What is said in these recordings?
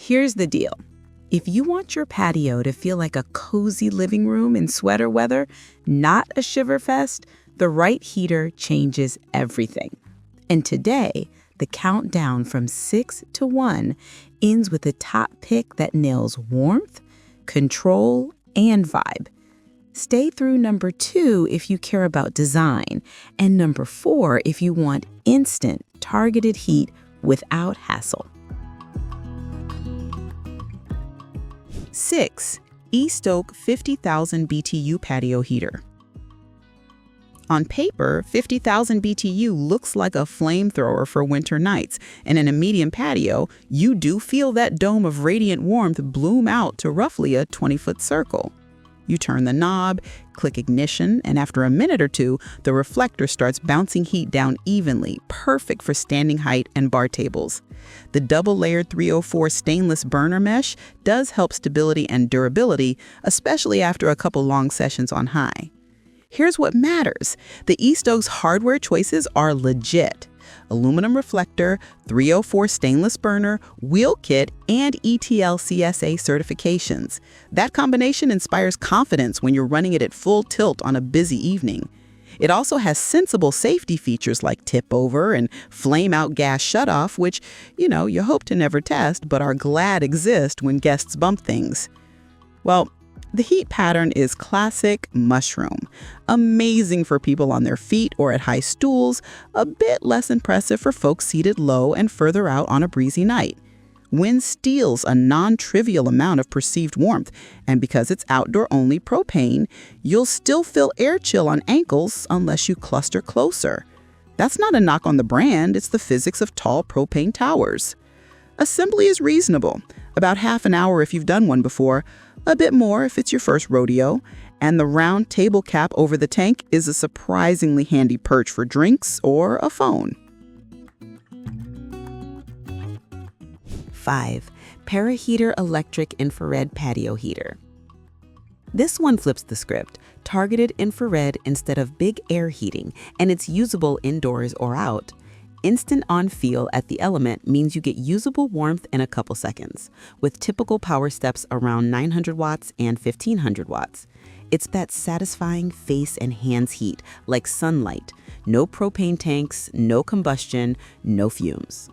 Here's the deal. If you want your patio to feel like a cozy living room in sweater weather, not a shiver fest, the right heater changes everything. And today, the countdown from 6 to 1 ends with a top pick that nails warmth, control, and vibe. Stay through number 2 if you care about design, and number 4 if you want instant, targeted heat without hassle. 6. E-Stoke 50,000 BTU Patio Heater. On paper, 50,000 BTU looks like a flamethrower for winter nights, and in a medium patio, you do feel that dome of radiant warmth bloom out to roughly a 20-foot circle. You turn the knob, click ignition, and after a minute or two, the reflector starts bouncing heat down evenly, perfect for standing height and bar tables. The double-layered 304 stainless burner mesh does help stability and durability, especially after a couple long sessions on high. Here's what matters. The E-Stoke's hardware choices are legit. Aluminum reflector, 304 stainless burner, wheel kit, and ETL CSA certifications. That combination inspires confidence when you're running it at full tilt on a busy evening. It also has sensible safety features like tip over and flame out gas shutoff, which, you hope to never test, but are glad exist when guests bump things. Well, the heat pattern is classic mushroom. Amazing for people on their feet or at high stools, a bit less impressive for folks seated low and further out on a breezy night. Wind steals a non-trivial amount of perceived warmth, and because it's outdoor-only propane, you'll still feel air chill on ankles unless you cluster closer. That's not a knock on the brand, it's the physics of tall propane towers. Assembly is reasonable, about half an hour if you've done one before, a bit more if it's your first rodeo, and the round table cap over the tank is a surprisingly handy perch for drinks or a phone. 5. Paraheeter Electric Infrared Patio Heater. This one flips the script, targeted infrared instead of big air heating, and it's usable indoors or out. Instant on feel at the element means you get usable warmth in a couple seconds, with typical power steps around 900 watts and 1500 watts. It's that satisfying face and hands heat, like sunlight. No propane tanks, no combustion, no fumes.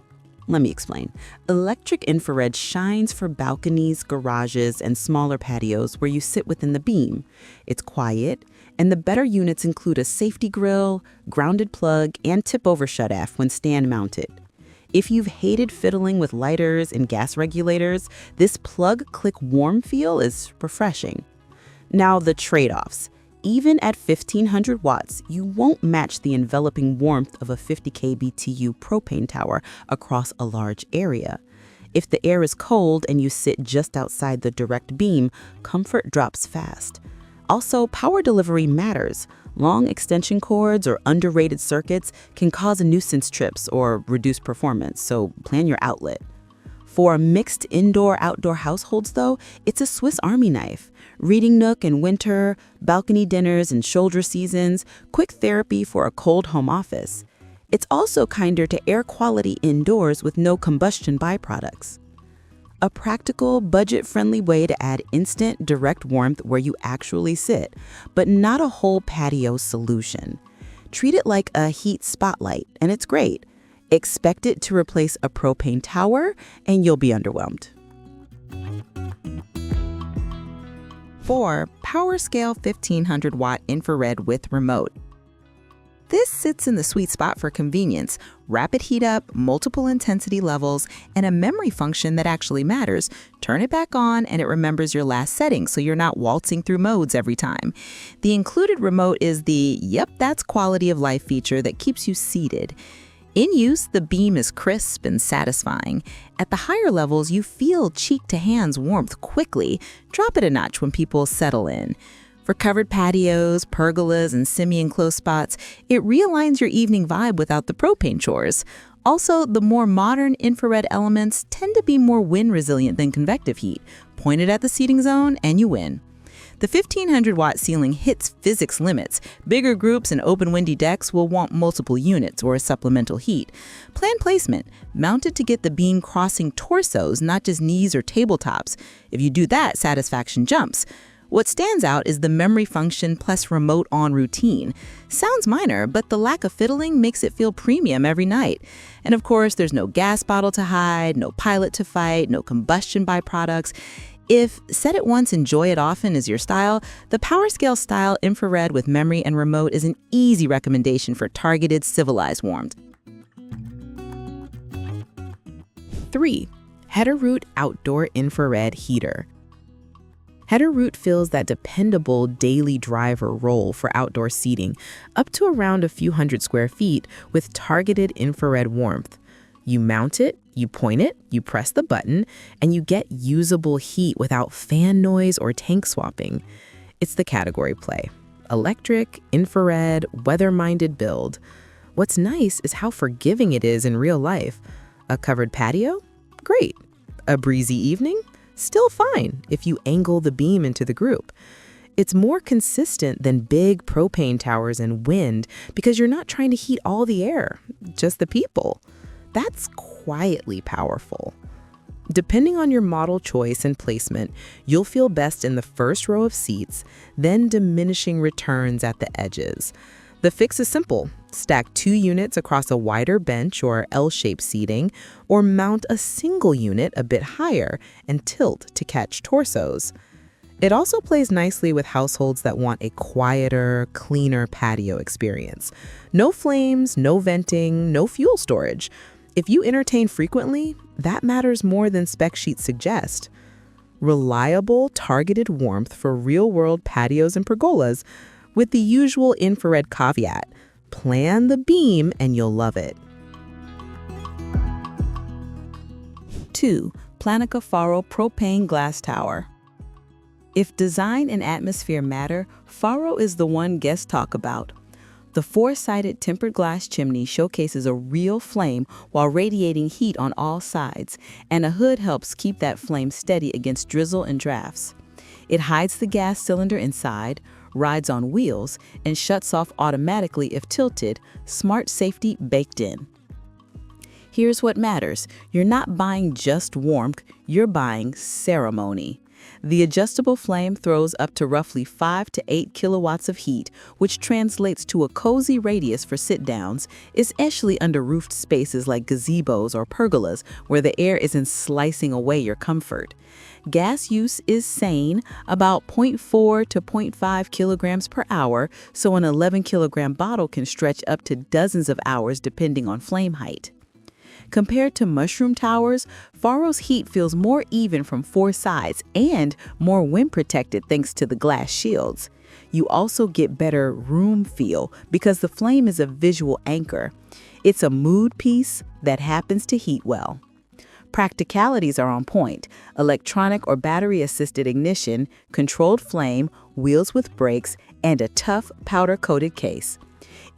Let me explain. Electric infrared shines for balconies, garages, and smaller patios where you sit within the beam. It's quiet, and the better units include a safety grill, grounded plug, and tip-over shutoff when stand-mounted. If you've hated fiddling with lighters and gas regulators, this plug-click warm feel is refreshing. Now, the trade-offs. Even at 1500 watts, you won't match the enveloping warmth of a 50 kBTU propane tower across a large area. If the air is cold and you sit just outside the direct beam, comfort drops fast. Also, power delivery matters. Long extension cords or underrated circuits can cause nuisance trips or reduce performance, so plan your outlet. For mixed indoor-outdoor households, though, it's a Swiss Army knife. Reading nook in winter, balcony dinners in shoulder seasons, quick therapy for a cold home office. It's also kinder to air quality indoors with no combustion byproducts. A practical, budget-friendly way to add instant, direct warmth where you actually sit, but not a whole patio solution. Treat it like a heat spotlight, and it's great. Expect it to replace a propane tower, and you'll be underwhelmed. 4. Powerscale 1500 watt infrared with remote. This sits in the sweet spot for convenience, rapid heat up, multiple intensity levels, and a memory function that actually matters. Turn it back on and it remembers your last setting so you're not waltzing through modes every time. The included remote is the "yep, that's quality of life" feature that keeps you seated. In use, the beam is crisp and satisfying. At the higher levels, you feel cheek-to-hands warmth quickly. Drop it a notch when people settle in. For covered patios, pergolas, and semi-enclosed spots, it realigns your evening vibe without the propane chores. Also, the more modern infrared elements tend to be more wind-resilient than convective heat. Point it at the seating zone and you win. The 1500-watt ceiling hits physics limits. Bigger groups and open windy decks will want multiple units or a supplemental heat. Plan placement. Mount it to get the beam crossing torsos, not just knees or tabletops. If you do that, satisfaction jumps. What stands out is the memory function plus remote on routine. Sounds minor, but the lack of fiddling makes it feel premium every night. And of course, there's no gas bottle to hide, no pilot to fight, no combustion byproducts. If set it once, enjoy it often is your style, the Powerscale style infrared with memory and remote is an easy recommendation for targeted, civilized warmth. 3. HETRAROOT Outdoor Infrared Heater. HETRAROOT fills that dependable daily driver role for outdoor seating, up to around a few hundred square feet with targeted infrared warmth. You mount it, you point it, you press the button, and you get usable heat without fan noise or tank swapping. It's the category play. Electric, infrared, weather-minded build. What's nice is how forgiving it is in real life. A covered patio? Great. A breezy evening? Still fine if you angle the beam into the group. It's more consistent than big propane towers and wind because you're not trying to heat all the air, just the people. That's quietly powerful. Depending on your model choice and placement, you'll feel best in the first row of seats, then diminishing returns at the edges. The fix is simple. Stack 2 units across a wider bench or L-shaped seating, or mount a single unit a bit higher and tilt to catch torsos. It also plays nicely with households that want a quieter, cleaner patio experience. No flames, no venting, no fuel storage. If you entertain frequently, that matters more than spec sheets suggest. Reliable, targeted warmth for real-world patios and pergolas, with the usual infrared caveat. Plan the beam and you'll love it. 2. Planika Faro Propane Glass Tower. If design and atmosphere matter, Faro is the one guests talk about. The 4-sided tempered glass chimney showcases a real flame while radiating heat on all sides, and a hood helps keep that flame steady against drizzle and drafts. It hides the gas cylinder inside, rides on wheels, and shuts off automatically if tilted, smart safety baked in. Here's what matters. You're not buying just warmth, you're buying ceremony. The adjustable flame throws up to roughly 5 to 8 kilowatts of heat, which translates to a cozy radius for sit-downs, especially under roofed spaces like gazebos or pergolas, where the air isn't slicing away your comfort. Gas use is sane, about 0.4 to 0.5 kilograms per hour, so an 11-kilogram bottle can stretch up to dozens of hours depending on flame height. Compared to mushroom towers, Faro's heat feels more even from 4 sides and more wind protected thanks to the glass shields. You also get better room feel because the flame is a visual anchor. It's a mood piece that happens to heat well. Practicalities are on point: electronic or battery-assisted ignition, controlled flame, wheels with brakes, and a tough powder-coated case.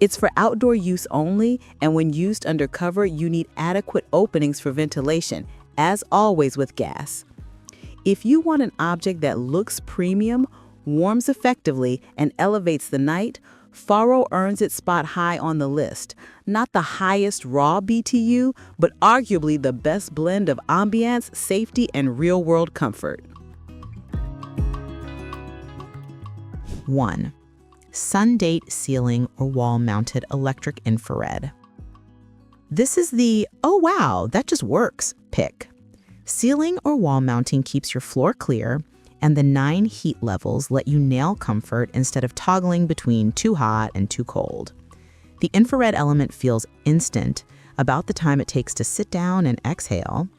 It's for outdoor use only, and when used under cover, you need adequate openings for ventilation, as always with gas. If you want an object that looks premium, warms effectively, and elevates the night, Faro earns its spot high on the list. Not the highest raw BTU, but arguably the best blend of ambiance, safety, and real-world comfort. 1. Sundate ceiling or wall-mounted electric infrared. This is the, oh wow, that just works, pick. Ceiling or wall mounting keeps your floor clear, and the 9 heat levels let you nail comfort instead of toggling between too hot and too cold. The infrared element feels instant, about the time it takes to sit down and exhale,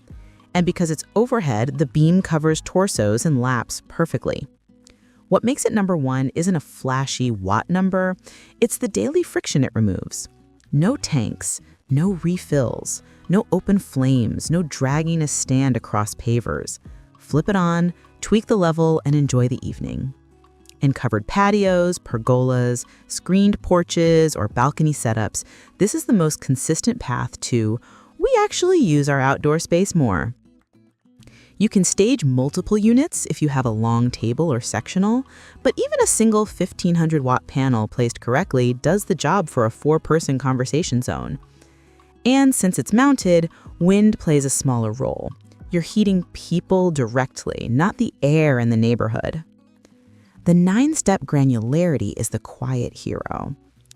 and because it's overhead, the beam covers torsos and laps perfectly. What makes it number 1 isn't a flashy watt number, it's the daily friction it removes. No tanks, no refills, no open flames, no dragging a stand across pavers. Flip it on, tweak the level, and enjoy the evening. In covered patios, pergolas, screened porches, or balcony setups, this is the most consistent path to, we actually use our outdoor space more. You can stage multiple units if you have a long table or sectional, but even a single 1500-watt panel placed correctly does the job for a 4-person conversation zone. And since it's mounted, wind plays a smaller role. You're heating people directly, not the air in the neighborhood. The 9-step granularity is the quiet hero.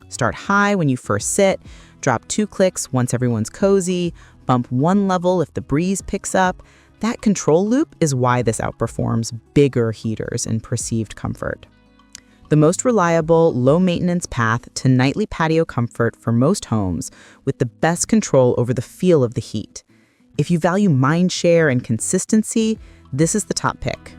Start high when you first sit, drop 2 clicks once everyone's cozy, bump 1 level if the breeze picks up. That control loop is why this outperforms bigger heaters in perceived comfort. The most reliable, low-maintenance path to nightly patio comfort for most homes, with the best control over the feel of the heat. If you value mind share and consistency, this is the top pick.